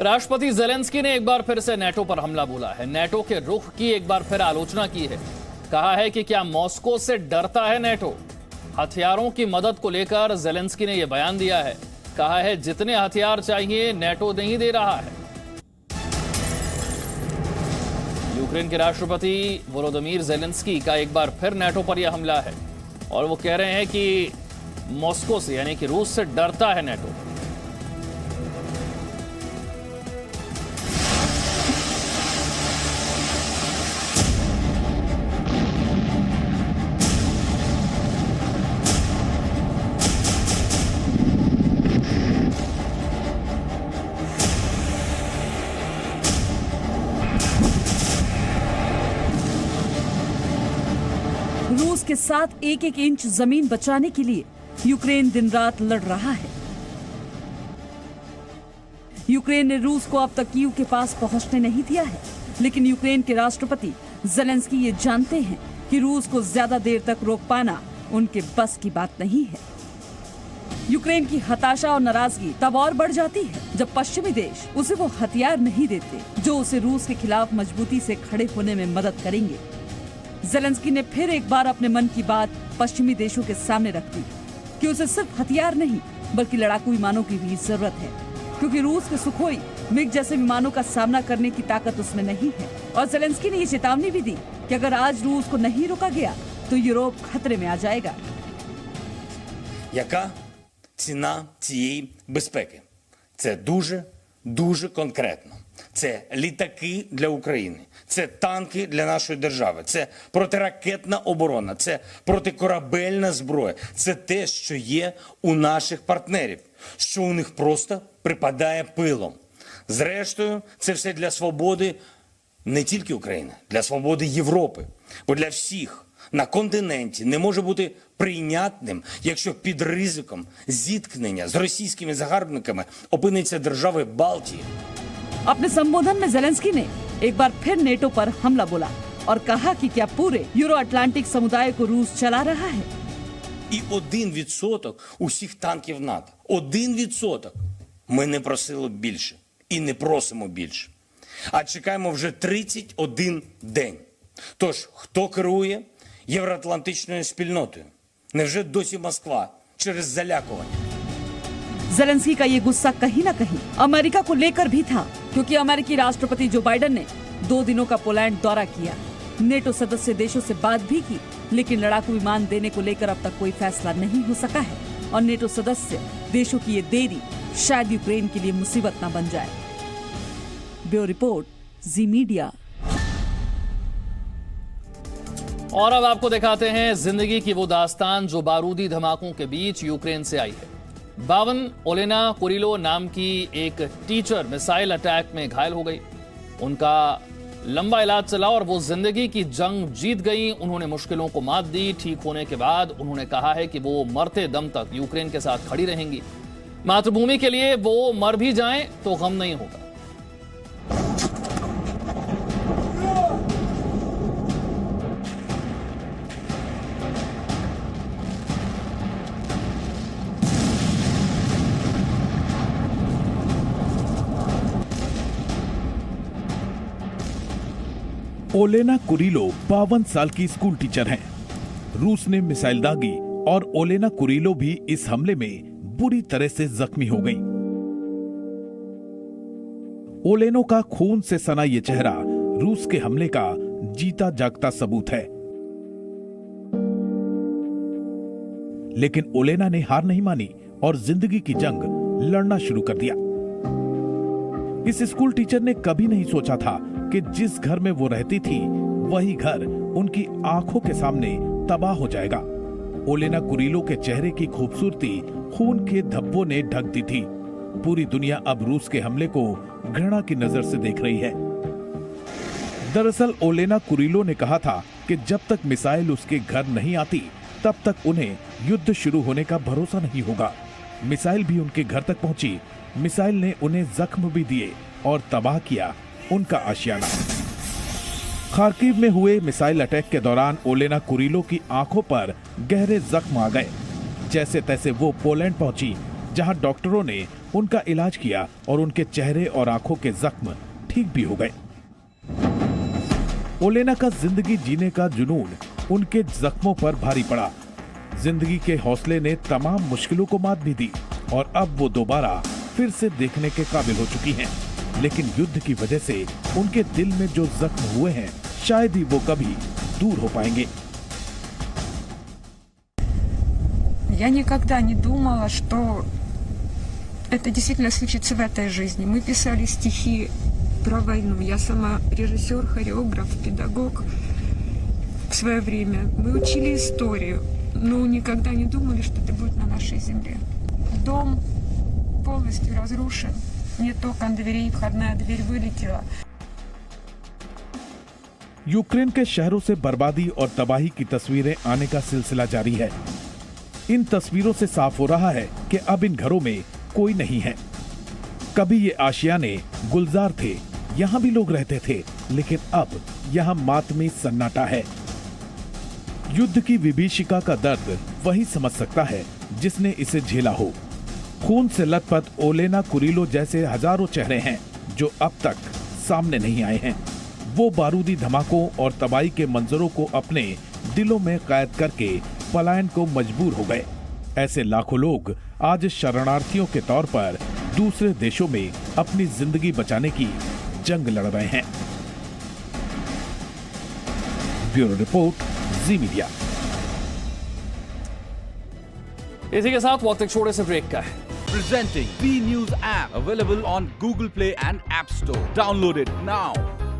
राष्ट्रपति ज़ेलेंस्की ने एक बार फिर से नेटो पर हमला बोला है। नेटो के रुख की एक बार फिर आलोचना की है। कहा है कि क्या मॉस्को से डरता है नेटो। हथियारों की मदद को लेकर ज़ेलेंस्की ने यह बयान दिया है। कहा है जितने हथियार चाहिए नेटो नहीं दे रहा है। यूक्रेन के राष्ट्रपति वोलोदिमीर ज़ेलेंस्की का एक बार फिर नेटो पर यह हमला है और वो कह रहे हैं कि मॉस्को से यानी कि रूस से डरता है नेटो। रूस के साथ एक एक इंच जमीन बचाने के लिए यूक्रेन दिन रात लड़ रहा है। यूक्रेन ने रूस को अब तक कीव के पास पहुंचने नहीं दिया है, लेकिन यूक्रेन के राष्ट्रपति ज़ेलेंस्की ये जानते हैं कि रूस को ज्यादा देर तक रोक पाना उनके बस की बात नहीं है। यूक्रेन की हताशा और नाराजगी तब और बढ़ जाती है जब पश्चिमी देश उसे वो हथियार नहीं देते जो उसे रूस के खिलाफ मजबूती से खड़े होने में मदद करेंगे। ज़ेलेंस्की ने फिर एक बार अपने मन की बात पश्चिमी देशों के सामने रख दी कि उसे सिर्फ हथियार नहीं बल्कि लड़ाकू विमानों की भी जरूरत है, क्योंकि रूस के सुखोई मिग जैसे विमानों का सामना करने की ताकत उसमें नहीं है। और ज़ेलेंस्की ने ये चेतावनी भी दी कि अगर आज रूस को नहीं रोका गया तो यूरोप खतरे में आ जाएगा। Яка ціна цієї безпеки? Це дуже конкретно. Це літаки для України, це танки для нашої держави, це протиракетна оборона, це протикорабельна зброя. Це те, що є у наших партнерів, що у них просто припадає пилом. Зрештою, це все для свободи не тільки України, для свободи Європи. Бо для всіх на континенті не може бути прийнятним, якщо під ризиком зіткнення з російськими загарбниками опиниться держави Балтії. अपने संबोधन में ज़ेलेंस्की ने एक बार फिर नेटो पर हमला बोला और कहा कि क्या पूरे यूरो अटलांटिक समुदाय को रूस चला रहा है। І 1% усіх танків НАТО. 1%. Ми не просили більше. І не просимо більше. А чекаємо вже 31 день. Тож, хто керує євроатлантичною спільнотою? Невже досі Москва через залякування? ज़ेलेंस्की का ये गुस्सा कहीं न कहीं अमेरिका को लेकर भी था, क्योंकि अमेरिकी राष्ट्रपति जो बाइडेन ने 2 दिनों का पोलैंड दौरा किया, नेटो सदस्य देशों से बात भी की, लेकिन लड़ाकू विमान देने को लेकर अब तक कोई फैसला नहीं हो सका है और नेटो सदस्य देशों की ये देरी शायद यूक्रेन के लिए मुसीबत न बन जाए। ब्यूरो रिपोर्ट, जी मीडिया। और अब आपको दिखाते हैं जिंदगी की वो दास्तान जो बारूदी धमाकों के बीच यूक्रेन से आई है। 52 ओलेना कुरिलो नाम की एक टीचर मिसाइल अटैक में घायल हो गई। उनका लंबा इलाज चला और वो जिंदगी की जंग जीत गई। उन्होंने मुश्किलों को मात दी। ठीक होने के बाद उन्होंने कहा है कि वो मरते दम तक यूक्रेन के साथ खड़ी रहेंगी। मातृभूमि के लिए वो मर भी जाएं तो गम नहीं होगा। ओलेना कुरिलो 52 साल की स्कूल टीचर हैं। रूस ने मिसाइल दागी और ओलेना कुरिलो भी इस हमले में बुरी तरह से जख्मी हो गईं। ओलेनो का खून से सना ये चेहरा रूस के हमले का जीता जागता सबूत है। लेकिन ओलेना ने हार नहीं मानी और जिंदगी की जंग लड़ना शुरू कर दिया। इस स्कूल टीचर ने कभी नहीं सोचा था कि जिस घर में वो रहती थी वही घर उनकी आंखों के सामने तबाह हो जाएगा। ओलेना कुरिलो के चेहरे की खूबसूरती खून के धब्बों ने ढक दी थी। पूरी दुनिया अब रूस के हमले को घृणा की नजर से देख रही है। दरअसल ओलेना कुरिलो ने कहा था कि जब तक मिसाइल उसके घर नहीं आती तब तक उन्हें युद्ध शुरू होने का भरोसा नहीं होगा। मिसाइल भी उनके घर तक पहुंची। मिसाइल ने उन्हें जख्म भी दिए और तबाह किया उनका आशियाना। खार्किव में हुए मिसाइल अटैक के दौरान ओलेना कुरिलो की आंखों पर गहरे जख्म आ गए। जैसे तैसे वो पोलैंड पहुंची, जहां डॉक्टरों ने उनका इलाज किया और उनके चेहरे और आंखों के जख्म ठीक भी हो गए। ओलेना का जिंदगी जीने का जुनून उनके जख्मों पर भारी पड़ा। जिंदगी के हौसले ने तमाम मुश्किलों को मात भी दी और अब वो दोबारा फिर से देखने के काबिल हो चुकी हैं। लेकिन युद्ध की वजह से उनके दिल में जो जख्म हुए हैं शायद ही वो कभी दूर हो पाएंगे। Я никогда не думала, что это действительно случится в этой жизни. Мы писали стихи про войну. Я сама режиссер, хореограф, педагог в свое время. Мы учили историю, но никогда не думали, что это будет на нашей земле. Дом полностью разрушен. Нет окон, дверей, входная дверь вылетела. यूक्रेन के शहरों से बर्बादी और तबाही की तस्वीरें आने का सिलसिला जारी है। इन तस्वीरों से साफ हो रहा है कि अब इन घरों में कोई नहीं है। कभी ये आशियाने गुलजार थे, यहाँ भी लोग रहते थे, लेकिन अब यहाँ मातमी सन्नाटा है। युद्ध की विभीषिका का दर्द वही समझ सकता है जिसने इसे झेला हो। खून से लथपथ ओलेना कुरिलो जैसे हजारों चेहरे हैं जो अब तक सामने नहीं आए हैं। वो बारूदी धमाकों और तबाही के मंजरों को अपने दिलों में कैद करके पलायन को मजबूर हो गए। ऐसे लाखों लोग आज शरणार्थियों के तौर पर दूसरे देशों में अपनी जिंदगी बचाने की जंग लड़ रहे हैं। ब्यूरो रिपोर्ट, जी मीडिया। इसी के साथ वक्त एक छोटे से ब्रेक का है। Presenting B News app available on Google Play and App Store. Download it now.